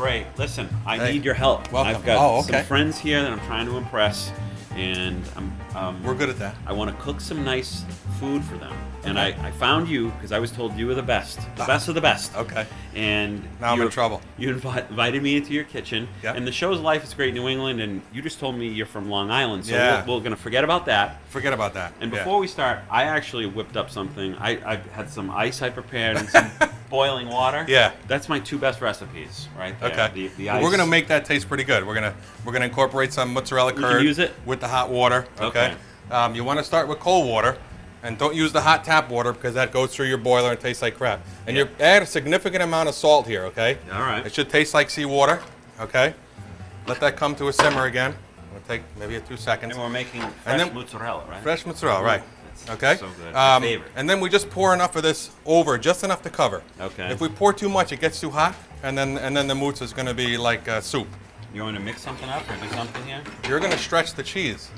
great. Listen, I need your help. Welcome. I've got some friends here that I'm trying to impress, and we're good at that. I want to cook some nice food for them. And I found you because I was told you were the best of the best. Okay. And now I'm in trouble. You invited me into your kitchen. Yep. And the show's Life is Great New England, and you just told me you're from Long Island. So we're going to forget about that. Forget about that. And before we start, I actually whipped up something. I had some ice I prepared and some boiling water. Yeah. That's my two best recipes right there. Okay. The ice. We're gonna make that taste pretty good. We're gonna incorporate some mozzarella curd. We can use it with the hot water. Okay. You want to start with cold water, and don't use the hot tap water because that goes through your boiler and tastes like crap. And you add a significant amount of salt here. Okay. All right. It should taste like seawater. Okay. Let that come to a simmer again. It'll take maybe 2 seconds. And we're making fresh mozzarella, right? Fresh mozzarella, right. Okay. So good. My favorite. And then we just pour enough of this over, just enough to cover. Okay. If we pour too much, it gets too hot, and then the mousse is going to be like soup. You want to mix something up or do something here? You're going to stretch the cheese.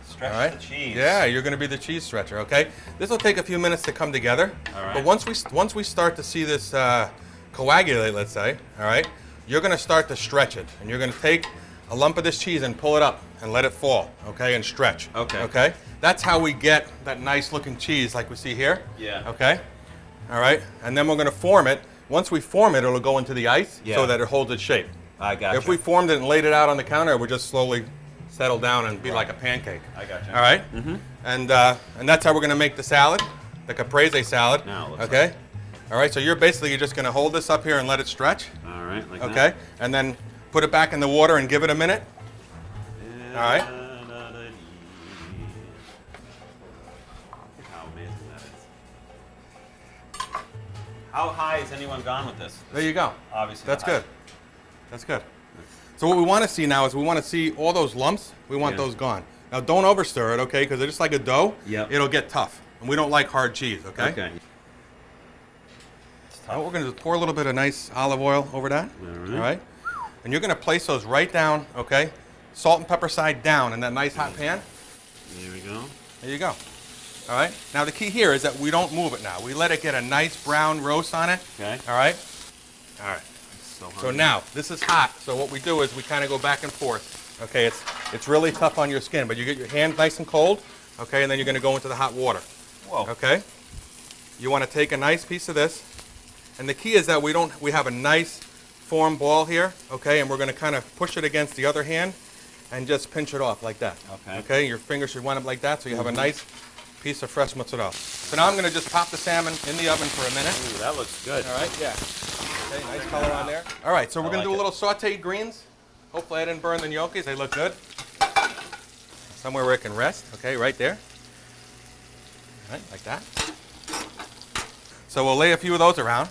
Stretch the cheese. Yeah, you're going to be the cheese stretcher. Okay. This will take a few minutes to come together. All right. But once we start to see this coagulate, let's say, all right, you're going to start to stretch it, and you're going to take a lump of this cheese and pull it up and let it fall. Okay, and stretch. Okay. Okay. That's how we get that nice looking cheese like we see here. Yeah. Okay. All right. And then we're going to form it. Once we form it, it'll go into the ice so that it holds its shape. I got you. If we formed it and laid it out on the counter, it would just slowly settle down and be like a pancake. I got you. All right. Mm-hmm. And that's how we're going to make the salad, the caprese salad. Now it looks okay. All right. So you're just going to hold this up here and let it stretch. All right. Like okay. that. And then put it back in the water and give it a minute. All right. How high has anyone gone with this? There you go. Obviously. That's good. That's good. So what we want to see now is we want to see all those lumps. We want those gone. Now don't overstir it, okay? Because they're just like a dough. Yep. It'll get tough, and we don't like hard cheese, okay? Okay. Now we're going to pour a little bit of nice olive oil over that. All right. And you're going to place those right down, okay? Salt and pepper side down in that nice hot pan. There we go. There you go. All right. Now the key here is that we don't move it now. We let it get a nice brown roast on it. Okay. All right. All right. So now this is hot. So what we do is we kind of go back and forth. Okay. It's really tough on your skin, but you get your hand nice and cold. Okay. And then you're going to go into the hot water. Whoa. Okay. You want to take a nice piece of this, and the key is that we have a nice form ball here. Okay. And we're going to kind of push it against the other hand, and just pinch it off like that. Okay. Okay. Your fingers should wind up like that, so you have a nice piece of fresh mozzarella. So now I'm going to just pop the salmon in the oven for a minute. Ooh, that looks good. All right, yeah. Okay, nice color on there. All right, so we're going to do a little sauteed greens. Hopefully I didn't burn the gnocchis. They look good. Somewhere where it can rest. Okay, right there. All right, like that. So we'll lay a few of those around.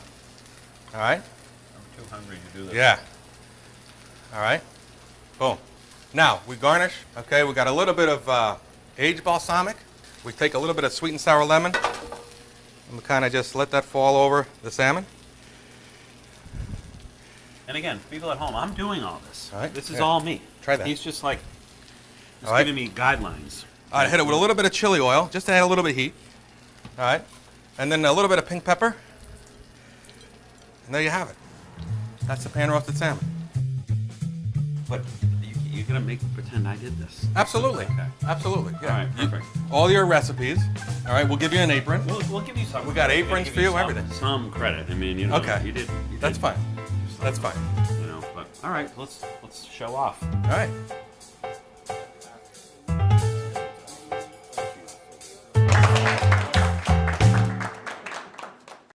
All right. I'm too hungry to do this. Yeah. All right. Boom. Now we garnish. Okay, we got a little bit of aged balsamic. We take a little bit of sweet and sour lemon, and we kind of just let that fall over the salmon. And again, people at home, I'm doing all this. All right. This is all me. Try that. He's just like, right. giving me guidelines. All right, hit it with a little bit of chili oil, just to add a little bit of heat. All right. And then a little bit of pink pepper. And there you have it. That's the pan-roasted salmon. But you're going to pretend I did this. Absolutely. Okay. Absolutely. Yeah. All right, perfect. All your recipes. All right, we'll give you an apron. We'll give you some. We got aprons for you, everything. Some credit. I mean, you know. Okay. You did. That's fine. That's fine. You know, but all right, let's show off. All right.